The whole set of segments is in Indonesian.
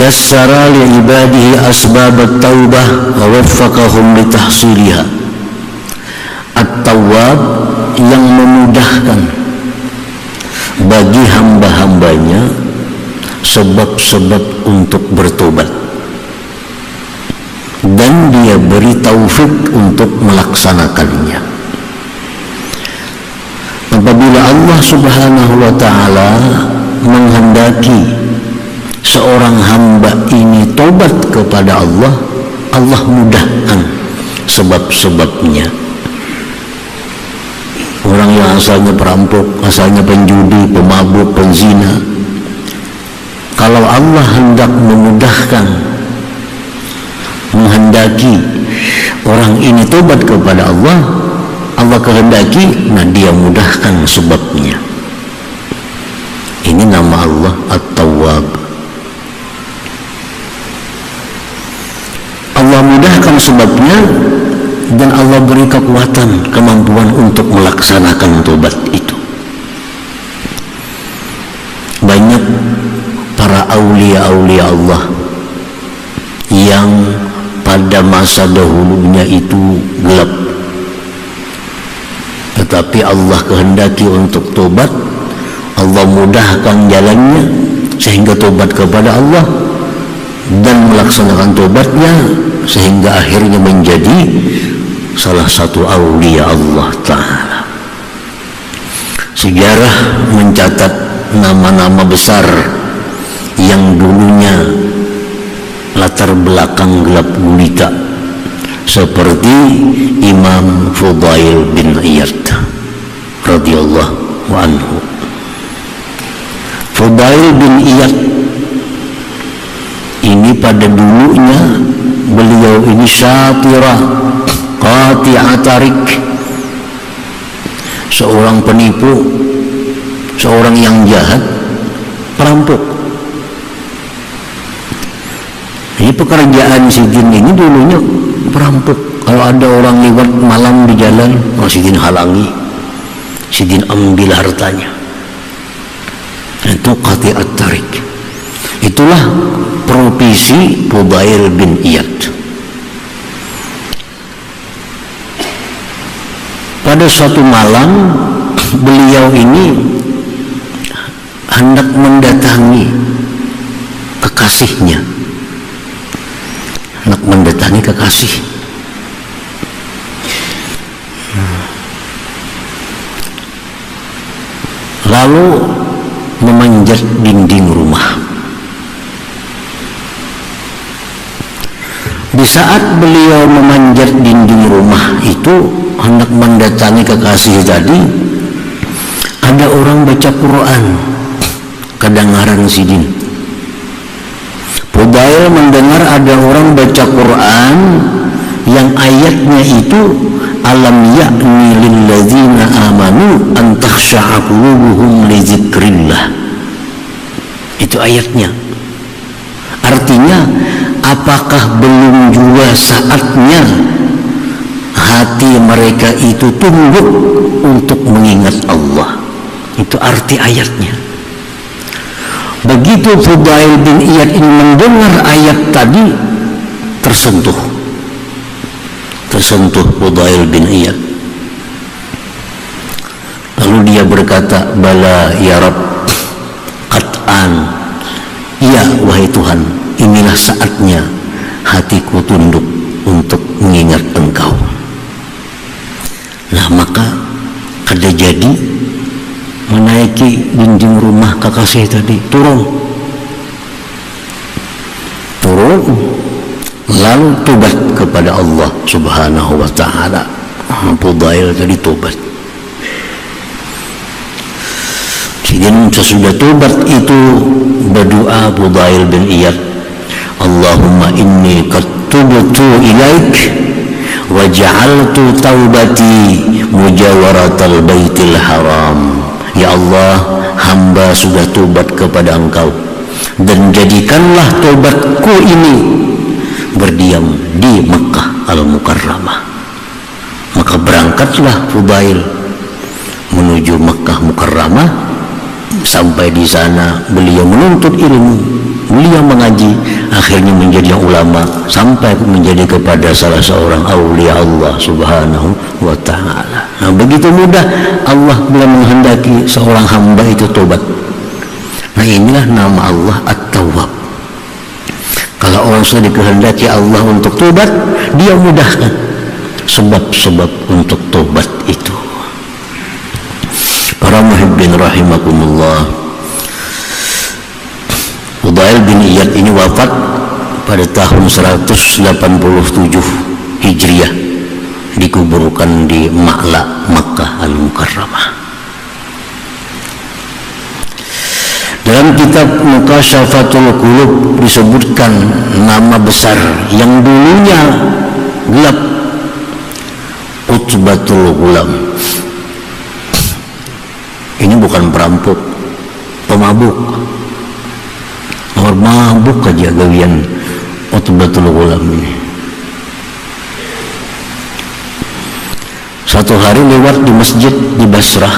yassara li ibadihi asbab at-taubah wa waffaqahum li tahsiliha. At-Tawwab yang memudahkan bagi hamba-hambanya sebab-sebab untuk bertobat, dan dia beri taufik untuk melaksanakannya. Apabila Allah Subhanahu wa ta'ala menghendaki seorang hamba ini tobat kepada Allah, Allah mudahkan sebab-sebabnya. Orang yang asalnya perampok, asalnya penjudi, pemabuk, penzina, kalau Allah hendak memudahkan, menghendaki orang ini tobat kepada Allah, Allah kehendaki, nah dia mudahkan sebabnya. Ini nama Allah At-Tawwab. Allah mudahkan sebabnya, dan Allah beri kekuatan, kemampuan untuk melaksanakan tobat itu. Banyak para aulia-aulia Allah yang pada masa dahulunya itu gelap, tetapi Allah kehendaki untuk tobat, Allah mudahkan jalannya sehingga tobat kepada Allah dan melaksanakan tobatnya, sehingga akhirnya menjadi salah satu aulia Allah Ta'ala. Sejarah mencatat nama-nama besar yang dulunya latar belakang gelap gulita, seperti Imam Fudail bin Iyad radhiyallahu anhu. Fudail bin Iyad ini pada dulunya beliau ini syatira qati'at tarik, seorang penipu, seorang yang jahat, perampok. Jadi pekerjaan Sidin ini dulunya perampok. Kalau ada orang lewat malam di jalan, Sidin halangi, Sidin ambil hartanya. Itu qati'at tarik. Itulah profesi Fudail bin Iyad. Pada suatu malam beliau ini hendak mendatangi kekasihnya, hendak mendatangi kekasih. Lalu memanjat dinding rumah. Di saat beliau memanjat dinding rumah itu hendak mendatangi kekasih tadi, ada orang baca Quran kedengaran Sidin. Fudail mendengar ada orang baca Quran yang ayatnya itu alam ya'ni lilladzina amanu an takhsha'a qulubuhum li dzikrillah. Itu ayatnya. Artinya, apakah belum juga saatnya hati mereka itu tunduk untuk mengingat Allah? Itu arti ayatnya. Begitu Fudail bin Iyad ini mendengar ayat tadi, tersentuh Fudail bin Iyad. Lalu dia berkata, bala ya Rabb, qat'an, iya wahai Tuhan, inilah saatnya hatiku tunduk untuk mengingat Engkau. Nah, maka kada jadi menaiki dinding rumah kekasih tadi, turun, lalu tobat kepada Allah Subhanahu wa ta'ala. Fudail tadi tobat. Kemudian sesudah tobat itu berdoa Fudail bin Iyad, Allahumma inni qad tubtu ilaik wa ja'altu taubati mujawaratal baitil haram. Ya Allah, hamba sudah tobat kepada Engkau, dan jadikanlah tobatku ini berdiam di Makkah Al-Mukarramah. Maka berangkatlah Fudail menuju Makkah Mukarramah. Sampai di sana beliau menuntut ilmu, beliau mengaji, akhirnya menjadi ulama sampai menjadi kepada salah seorang aulia Allah Subhanahu wa ta'ala. Nah, begitu mudah Allah bila menghendaki seorang hamba itu tobat. Nah, inilah nama Allah At-Tawwab. Kalau orang sudah dikehendaki Allah untuk tobat, dia mudahkan sebab-sebab untuk tobat itu. Para muhibbin rahimakumullah, Fudail bin Iyad ini wafat pada tahun 187 Hijriah, dikuburkan di Ma'la, Makkah Al-Mukarramah. Dalam kitab Mukasyafatul Qulub disebutkan nama besar yang dulunya gelap, Utbatul Ghulam. Ini bukan perampok, pemabuk. Mabuk aja gawian Utbatul Ghulam ini. Suatu hari lewat di masjid di Basrah,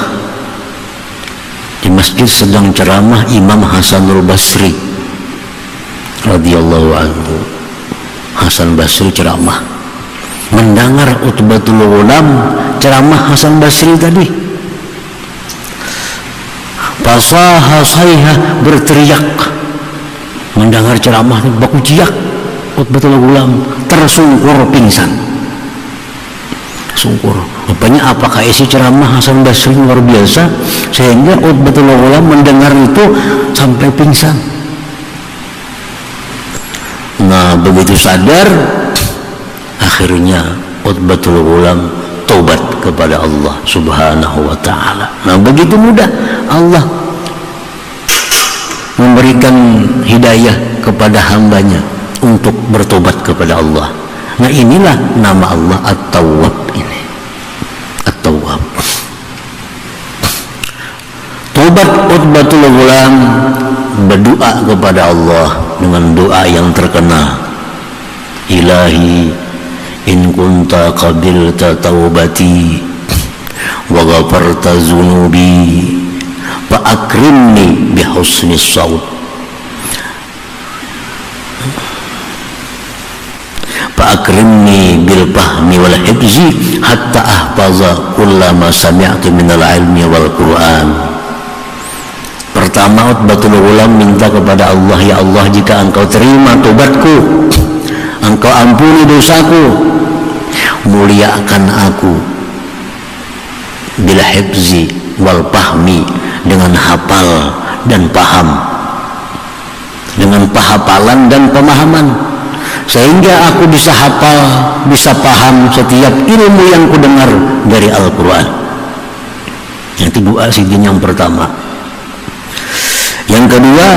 di masjid sedang ceramah Imam Hasanul Basri radhiyallahu anhu. Hasan Basri ceramah, mendengar Utbatul Ghulam ceramah Hasan Basri tadi, fasaha sayha, berteriak mendengar ceramah baku jiak. Utbatul Ghulam tersungkur pingsan, sungkur. Rupanya apakah isi ceramah Hasan Basri luar biasa sehingga Utbatul Ghulam mendengar itu sampai pingsan. Nah, begitu sadar, akhirnya Utbatul Ghulam taubat kepada Allah Subhanahu wa ta'ala. Nah, begitu mudah Allah memberikan hidayah kepada hambanya untuk bertobat kepada Allah. Nah, inilah nama Allah At-Tawwab ini. At-Tawwab. Tobat Utbatul Ghulam berdoa kepada Allah dengan doa yang terkenal, Ilahi in kunta qabilta taubati wa ghafarta zunubi fa akrimni bi husnis saut fa akrimni bil fahmi wal hifzi hatta ahfaza kullama sami'tu minal ilmi wal Qur'an. Pertama, Utbatul Ghulam minta kepada Allah, ya Allah, jika engkau terima tobatku, engkau ampuni dosaku, muliakan aku bil hifzi wal fahmi, dengan hafal dan paham, dengan penghafalan dan pemahaman, sehingga aku bisa hafal, bisa paham setiap ilmu yang kudengar dari Al-Quran. Itu doa sidin yang pertama. Yang kedua,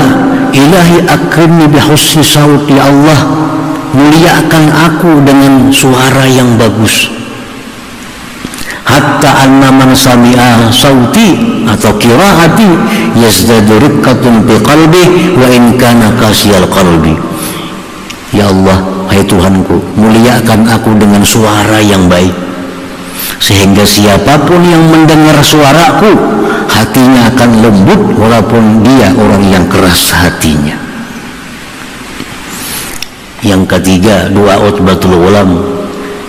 Ilahi akrimni bihusni saut, ya Allah, muliakan aku dengan suara yang bagus, hatta anna man sami'a sauti atau qiraati yazdadu riqqatun bi qalbi wa in kana qasiyal qalbi. Ya Allah, hai Tuhanku, muliakan aku dengan suara yang baik, sehingga siapapun yang mendengar suaraku hatinya akan lembut walaupun dia orang yang keras hatinya. Yang ketiga, doa Utbatul Ghulam,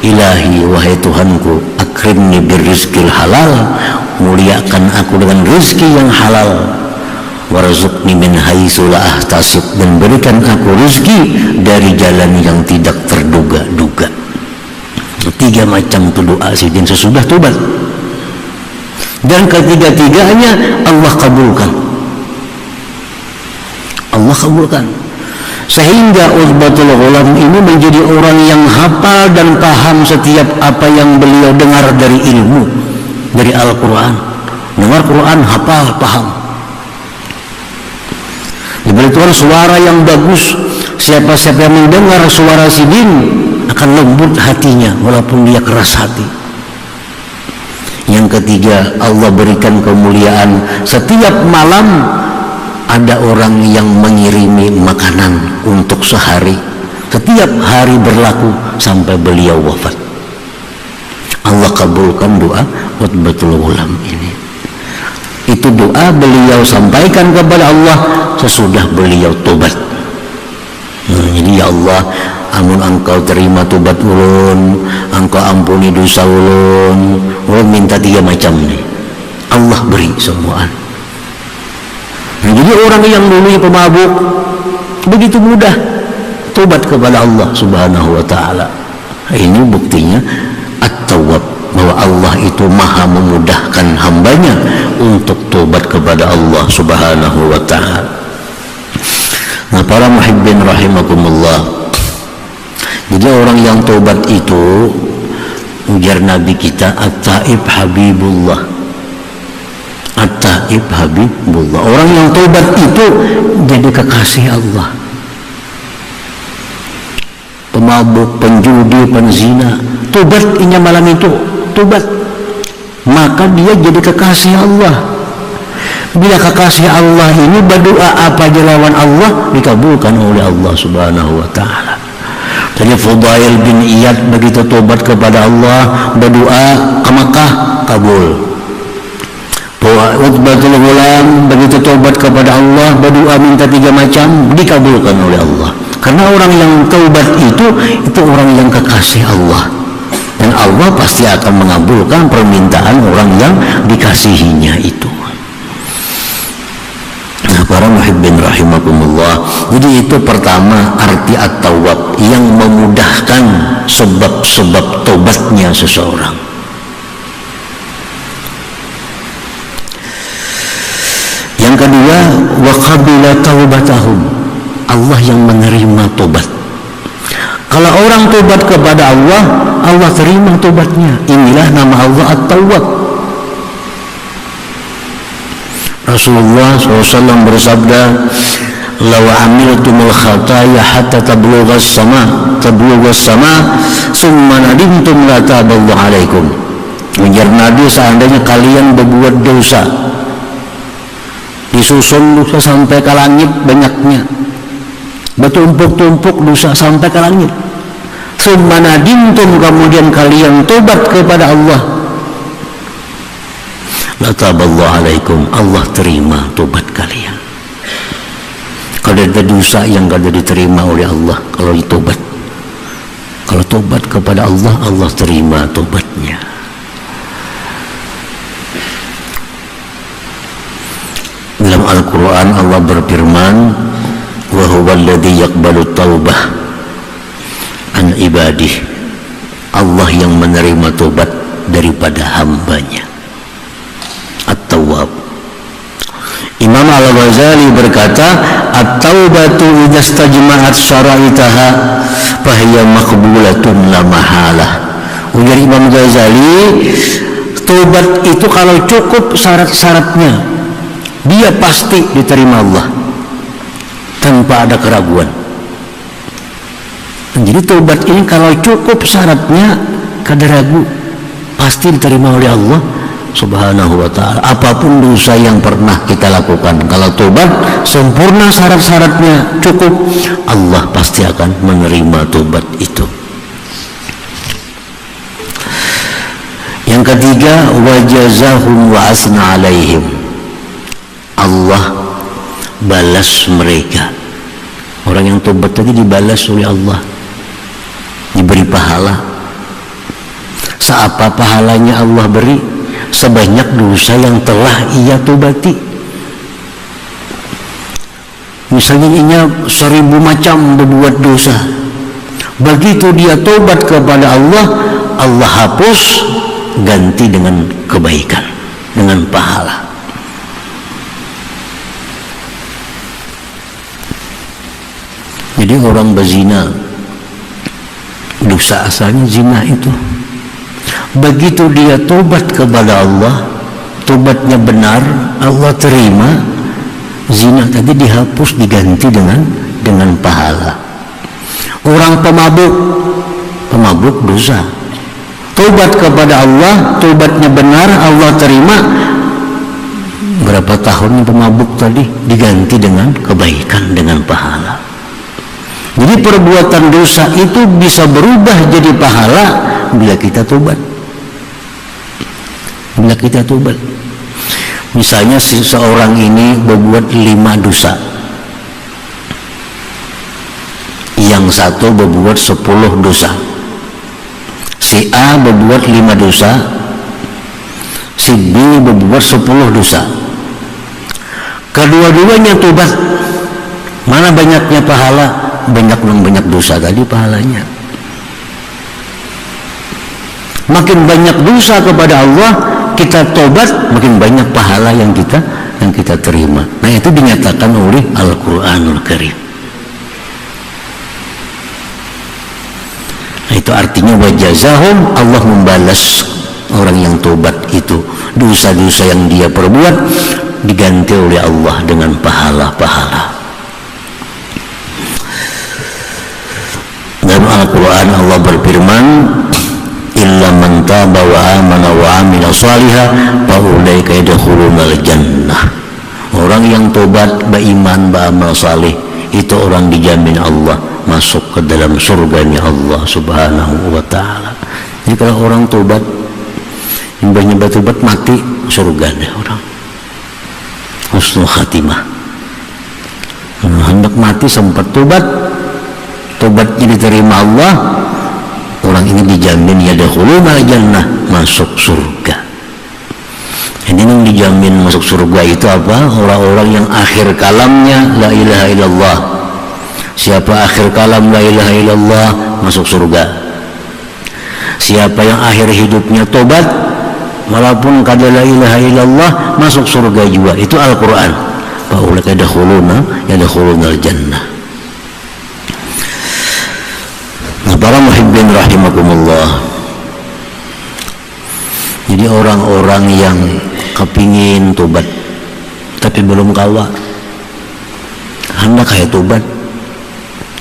Ilahi, wahai Tuhanku, akrimni birrizqil halal, muliakan aku dengan rezeki yang halal, warzuqni min haitsu la ahtasib, dan berikan aku rezeki dari jalan yang tidak terduga-duga. Tiga macam doa sidin sesudah tobat, dan ketiga-tiganya Allah kabulkan. Allah kabulkan, sehingga Utbatul Ghulam ini menjadi orang yang hafal dan paham setiap apa yang beliau dengar dari ilmu, dari Al-Quran. Dengar Quran, hafal, paham. Diberi Tuhan suara yang bagus. Siapa-siapa yang mendengar suara sidin akan lembut hatinya walaupun dia keras hati. Yang ketiga, Allah berikan kemuliaan. Setiap malam ada orang yang mengirimi makanan untuk sehari. Setiap hari berlaku sampai beliau wafat. Allah kabulkan doa Utbatul Ghulam ini. Itu doa beliau sampaikan kepada Allah sesudah beliau tobat. Nah, jadi ya Allah, amun engkau terima tobat ulun, engkau ampuni dosa ulun minta 3 macam nih, Allah beri semua. Nah, jadi orang yang dulunya pemabuk begitu mudah tobat kepada Allah Subhanahu wa taala. Ini buktinya at-tawwab, bahwa Allah itu maha memudahkan hambanya untuk tobat kepada Allah Subhanahu wa taala. Nah, para muhibbin rahimakumullah, jadi orang yang tobat itu, ujar Nabi kita, at-taib habibullah. At-taib habibullah, orang yang tobat itu jadi kekasih Allah. Pemabuk, penjudi, penzina, tobat inya malam itu, tobat, maka dia jadi kekasih Allah. Bila kekasih Allah ini berdoa apa aja lawan Allah dikabulkan oleh Allah Subhanahu wa taala. Jadi Fudail bin Iyad begitu tobat kepada Allah, berdoa ke Makkah, kabul. Utbatul Ghulam begitu tobat kepada Allah, berdoa minta 3 macam, dikabulkan oleh Allah. Karena orang yang taubat itu orang yang kekasih Allah, dan Allah pasti akan mengabulkan permintaan orang yang dikasihinya itu. Nah, para muhibbin rahimakumullah, jadi itu pertama arti at-tawwab, yang memudahkan sebab-sebab tobatnya seseorang. Yang kedua, wa qabila taubatahum, Allah yang menerima tobat. Kalau orang tobat kepada Allah, Allah terima tobatnya. Inilah nama Allah at-tawwab. Rasulullah SAW bersabda, law amiltumul khataya hatta tablughas sama summa nadimtum la taballahu alaikum. Ujar Nabi, seandainya kalian berbuat dosa, disusun dosa sampai ke langit banyaknya, bertumpuk-tumpuk dosa sampai ke langit, summa nadimtum, kemudian kalian tobat kepada Allah, la taballahu alaikum, Allah terima tobat kalian. Kalau ada dosa yang tidak diterima oleh Allah, kalau ditobat, kalau tobat kepada Allah, Allah terima tobatnya. Dalam Al-Quran Allah berfirman, wa huwa alladhi yaqbalu taubah an ibadih, Allah yang menerima tobat daripada hambanya. At-Tawwab. Imam Al-Ghazali berkata, at-taubatu idza istajma'at syara'itaha fahiya maqbulatun la mahalah. Ujar Imam Ghazali, tobat itu kalau cukup syarat-syaratnya, dia pasti diterima Allah tanpa ada keraguan. Jadi tobat ini kalau cukup syaratnya, kada ragu, pasti diterima oleh Allah Subhanahu wa ta'ala. Apapun dosa yang pernah kita lakukan, kalau tobat sempurna syarat-syaratnya cukup, Allah pasti akan menerima tobat itu. Yang ketiga, wajazahum wa asna alaihim, Allah balas mereka. Orang yang tobat tadi dibalas oleh Allah, diberi pahala. Seapa pahalanya Allah beri? Sebanyak dosa yang telah ia tobati. Misalnya ia 1000 macam berbuat dosa, begitu dia tobat kepada Allah, Allah hapus, ganti dengan kebaikan, dengan pahala. Jadi orang berzina, dosa asalnya zina itu, begitu dia tobat kepada Allah, tobatnya benar, Allah terima, zina tadi dihapus, diganti dengan pahala. Orang pemabuk dosa, tobat kepada Allah, tobatnya benar, Allah terima, berapa tahun pemabuk tadi diganti dengan kebaikan, dengan pahala. Jadi perbuatan dosa itu bisa berubah jadi pahala bila kita tobat. Bila kita tobat, misalnya seseorang ini berbuat 5 dosa, ia yang satu berbuat 10 dosa. Si A berbuat 5 dosa, si B berbuat 10 dosa. Kedua-duanya tobat. Mana banyaknya pahala? Banyak dosa tadi pahalanya. Makin banyak dosa kepada Allah, kita tobat, makin banyak pahala yang kita terima. Nah, itu dinyatakan oleh Al-Qur'anul Karim. Nah, itu artinya wajazahum, Allah membalas orang yang tobat itu dosa-dosa yang dia perbuat diganti oleh Allah dengan pahala-pahala. Dalam Al-Quran Allah berfirman, illa man taba wa amana wa amila shalihan fa ulaika yadkhulunal jannah. Orang yang tobat, beriman, beramal saleh, itu orang dijamin Allah masuk ke dalam surganya Allah Subhanahu wa taala. Jadi kalau orang tobat, nyoba tobat mati, surganya orang. Husnul khatimah. Hendak mati sempat tobatnya diterima Allah, orang ini dijamin yadkhulunal jannah, masuk surga. Ini yang dijamin masuk surga itu apa? Orang-orang yang akhir kalamnya la ilaha illallah. Siapa akhir kalam la ilaha illallah, masuk surga. Siapa yang akhir hidupnya tobat, walaupun kada la ilaha illallah, masuk surga juga. Itu Al-Quran. Fa ulaika yadkhulunal jannah. Nah, para muhibbin rahimakumullah, jadi orang-orang yang kepingin tobat tapi belum kawa, hendak kayak tobat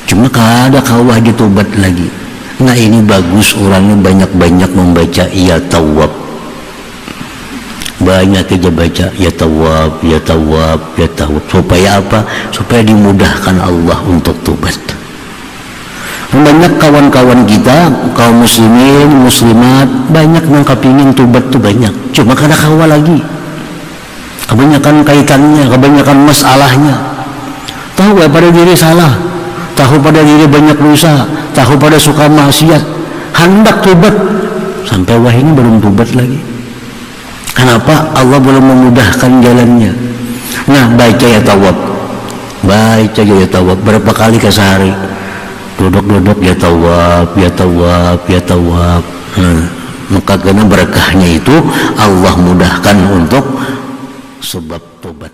cuma kada kawah ditobat lagi. Nah, ini bagus orangnya banyak-banyak membaca ya tawab, banyak aja baca ya tawab, ya tawab, ya tawab. Supaya apa? Supaya dimudahkan Allah untuk tobat. Banyak kawan-kawan kita, kaum muslimin, muslimat, banyak yang kepingin tobat tuh banyak, cuma kada kawa lagi. Kebanyakan kaitannya, kebanyakan masalahnya. Tahu pada diri salah, tahu pada diri banyak dosa, tahu pada suka maksiat, hendak tobat, sampai wah ini belum tobat lagi. Kenapa? Allah belum memudahkan jalannya. Nah, baca ya tawab, berapa kali ke sehari? Duduk ya tawab, ya tawab, ya tawab. Maka karena berkahnya itu Allah mudahkan untuk sebab tobat.